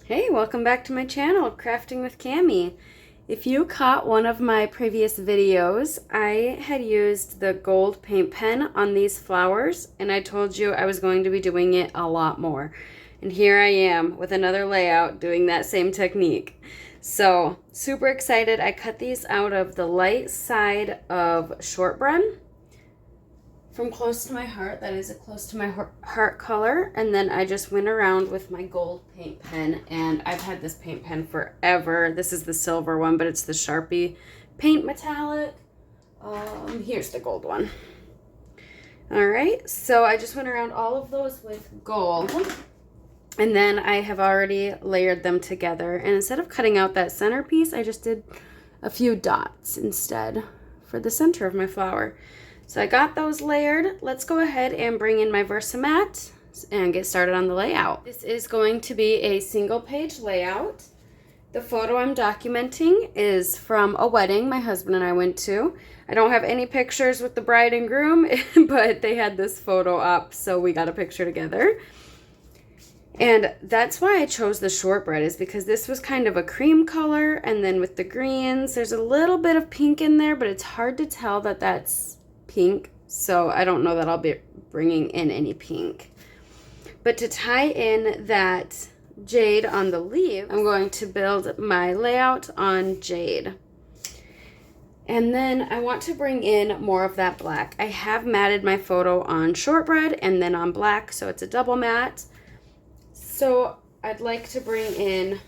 Hey, welcome back to my channel, Crafting with Cami. If you caught one of my previous videos, I had used the gold paint pen on these flowers, and I told you I was going to be doing it a lot more. And here I am with another layout doing that same technique. So, super excited. I cut these out of the light side of shortbread from close to my heart. That is a close to my heart color. And then I just went around with my gold paint pen, and I've had this paint pen forever. This is the silver one, but it's the Sharpie paint metallic. Here's the gold one. All right, so I just went around all of those with gold, and then I have already layered them together. And instead of cutting out that centerpiece, I just did a few dots instead for the center of my flower. So I got those layered. Let's go ahead and bring in my Versamat and get started on the layout. This is going to be a single page layout. The photo I'm documenting is from a wedding my husband and I went to. I don't have any pictures with the bride and groom, but they had this photo up, so we got a picture together. And that's why I chose the shortbread, is because this was kind of a cream color, and then with the greens, there's a little bit of pink in there, but it's hard to tell that that's pink, so I don't know that I'll be bringing in any pink. But to tie in that jade on the leaf, I'm going to build my layout on jade. And then I want to bring in more of that black. I have matted my photo on shortbread and then on black, so it's a double matte. So I'd like to bring in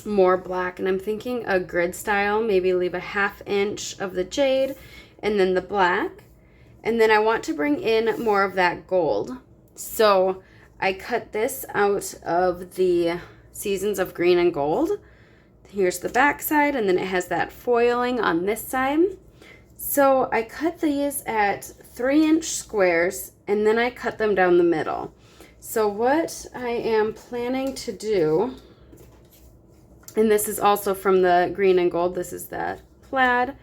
more black, and I'm thinking a grid style, maybe leave a 1/2 inch of the jade and then the black. And then I want to bring in more of that gold. So I cut this out of the Seasons of Green and Gold. Here's the back side, and then it has that foiling on this side. So I cut these at 3-inch squares, and then I cut them down the middle. So what I am planning to do, and this is also from the Green and Gold, this is that plaid,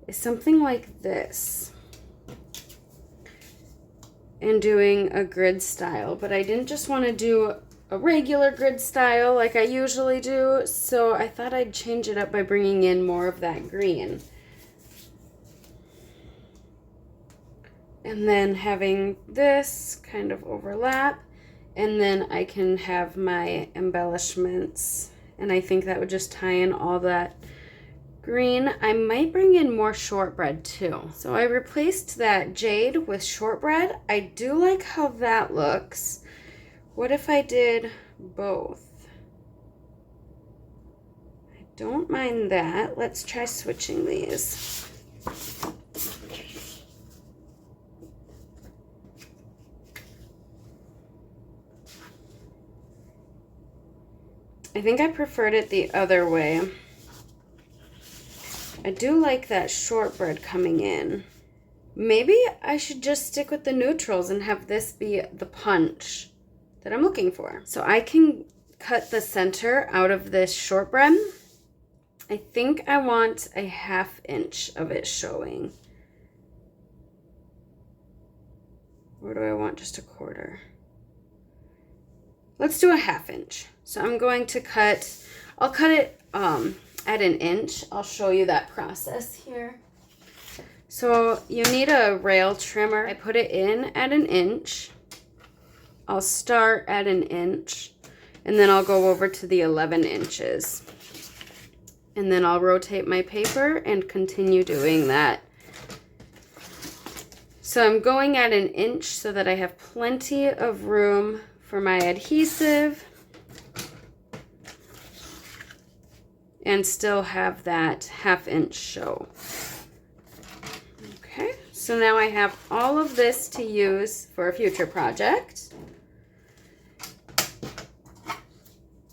is something like this, and doing a grid style. But I didn't just want to do a regular grid style like I usually do, so I thought I'd change it up by bringing in more of that green. And then having this kind of overlap, and then I can have my embellishments, and I think that would just tie in all that green. I might bring in more shortbread too. So I replaced that jade with shortbread. I do like how that looks. What if I did both? I don't mind that. Let's try switching these. I think I preferred it the other way. I do like that shortbread coming in. Maybe I should just stick with the neutrals and have this be the punch that I'm looking for. So I can cut the center out of this shortbread. I think I want a 1/2 inch of it showing. Or do I want just a 1/4? Let's do a 1/2 inch. So I'm going to cut, I'll cut it at 1 inch. I'll show you that process here. So you need a rail trimmer. I put it in at 1 inch. I'll start at 1 inch, and then I'll go over to the 11 inches. And then I'll rotate my paper and continue doing that. So I'm going at 1 inch so that I have plenty of room for my adhesive and still have that 1/2 inch show. Okay, so now I have all of this to use for a future project.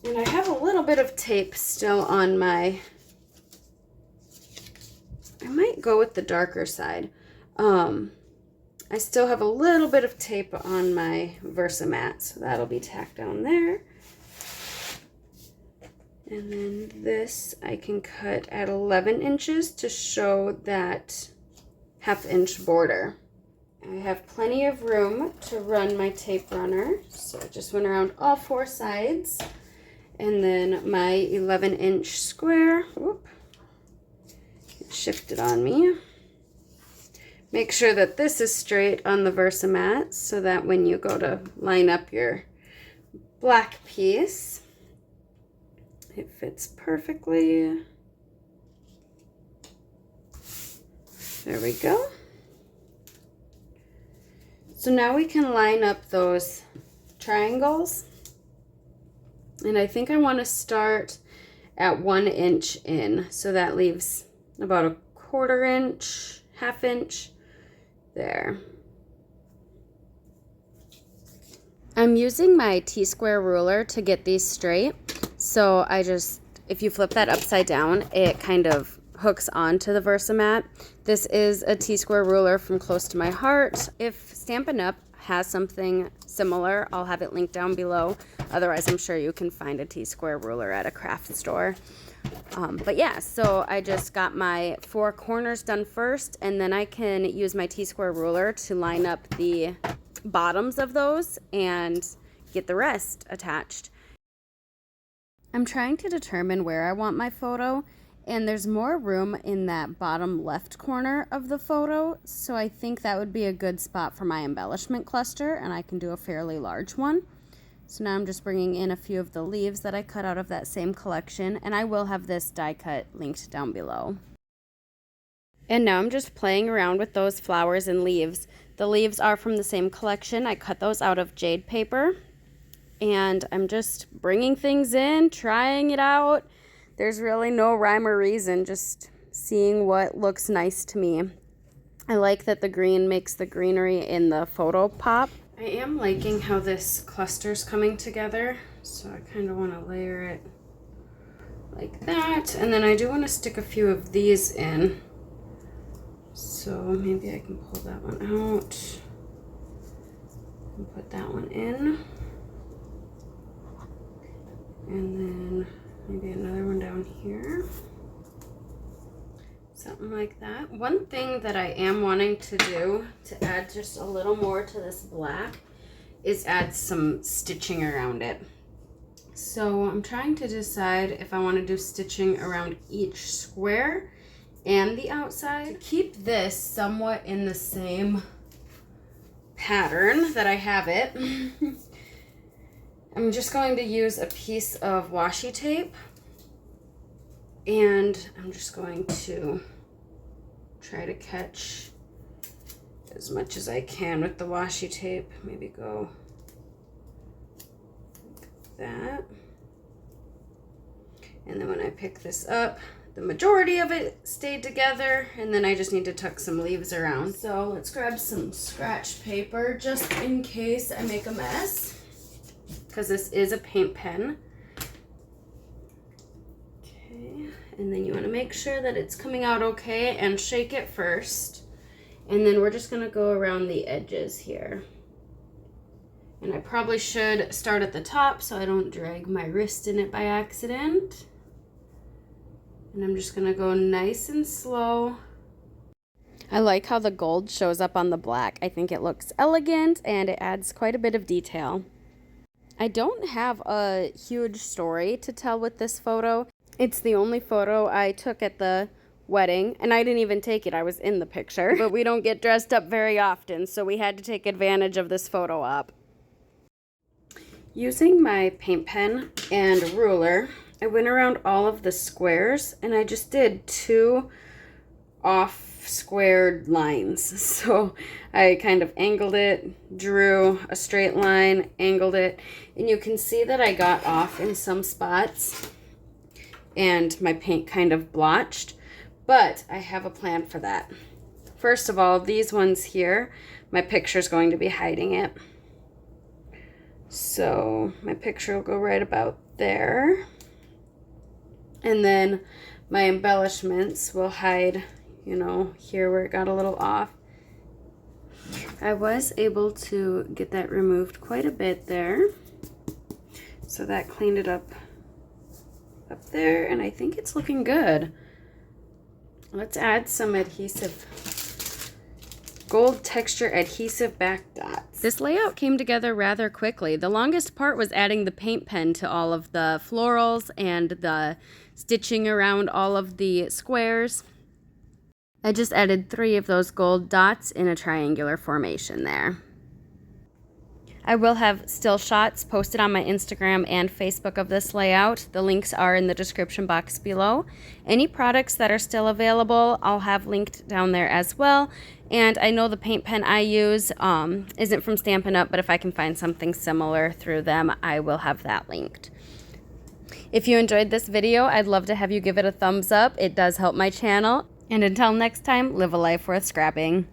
And I have a little bit of tape still on my, I might go with the darker side. I still have a little bit of tape on my Versamat, so that'll be tacked down there. And then this I can cut at 11 inches to show that 1/2 inch border. I have plenty of room to run my tape runner, so I just went around all 4 sides. And then my 11-inch square. Whoop. It shifted on me. Make sure that this is straight on the Versamat so that when you go to line up your black piece, it fits perfectly. There we go. So now we can line up those triangles. And I think I want to start at 1 inch in. So that leaves about a 1/4 inch, 1/2 inch there. I'm using my T-square ruler to get these straight. So if you flip that upside down, it kind of hooks onto the Versamat. This is a T-square ruler from Close to My Heart. If Stampin' Up! Has something similar, I'll have it linked down below. Otherwise, I'm sure you can find a T-square ruler at a craft store. But yeah, so I just got my 4 corners done first, and then I can use my T-square ruler to line up the bottoms of those and get the rest attached. I'm trying to determine where I want my photo, and there's more room in that bottom left corner of the photo, so I think that would be a good spot for my embellishment cluster, and I can do a fairly large one. So now I'm just bringing in a few of the leaves that I cut out of that same collection, and I will have this die cut linked down below. And now I'm just playing around with those flowers and leaves. The leaves are from the same collection. I cut those out of jade paper, and I'm just bringing things in, trying it out. There's really no rhyme or reason, just seeing what looks nice to me. I like that the green makes the greenery in the photo pop. I am liking how this cluster's coming together, so I kind of want to layer it like that. And then I do want to stick a few of these in. So maybe I can pull that one out and put that one in. And then maybe another one down here. Something like that. One thing that I am wanting to do to add just a little more to this black is add some stitching around it. So I'm trying to decide if I want to do stitching around each square and the outside. To keep this somewhat in the same pattern that I have it, I'm just going to use a piece of washi tape, and I'm just going to try to catch as much as I can with the washi tape. Maybe go like that. And then when I pick this up, the majority of it stayed together, and then I just need to tuck some leaves around. So let's grab some scratch paper just in case I make a mess, because this is a paint pen. Okay, and then you want to make sure that it's coming out okay and shake it first. And then we're just going to go around the edges here. And I probably should start at the top so I don't drag my wrist in it by accident. And I'm just going to go nice and slow. I like how the gold shows up on the black. I think it looks elegant and it adds quite a bit of detail. I don't have a huge story to tell with this photo. It's the only photo I took at the wedding, and I didn't even take it. I was in the picture. But we don't get dressed up very often, so we had to take advantage of this photo op. Using my paint pen and ruler, I went around all of the squares, and I just did 2 off squared lines. So I kind of angled it, drew a straight line, angled it, and you can see that I got off in some spots and my paint kind of blotched, but I have a plan for that. First of all, these ones here, my picture's going to be hiding it. So my picture will go right about there. And then my embellishments will hide, you know, here where it got a little off. I was able to get that removed quite a bit there. So that cleaned it up there, and I think it's looking good. Let's add some adhesive, gold texture adhesive back dots. This layout came together rather quickly. The longest part was adding the paint pen to all of the florals and the stitching around all of the squares. I just added 3 of those gold dots in a triangular formation there. I will have still shots posted on my Instagram and Facebook of this layout. The links are in the description box below. Any products that are still available, I'll have linked down there as well. And I know the paint pen I use isn't from Stampin' Up, but if I can find something similar through them, I will have that linked. If you enjoyed this video, I'd love to have you give it a thumbs up. It does help my channel. And until next time, live a life worth scrapping.